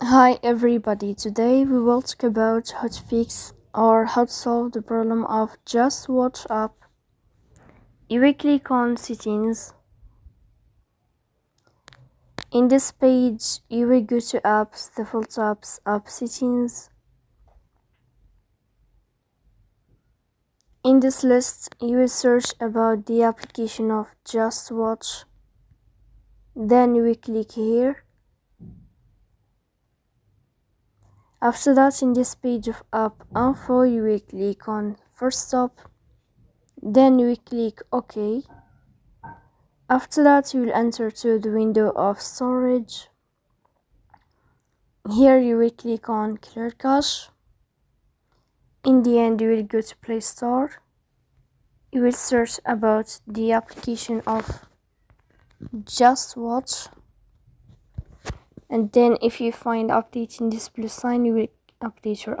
Hi everybody, today we will talk about how to fix or how to solve the problem of JustWatch app. You will click on settings. In this page, you will go to apps, default apps, app settings. In this list, you will search about the application of JustWatch. Then you will click here. After that, in this page of app info, you will click on first stop. Then you will click OK. After that, you will enter to the window of storage. Here you will click on clear cache. In the end, you will go to Play Store. You will search about the application of JustWatch. And then if you find update in this plus sign, you will update your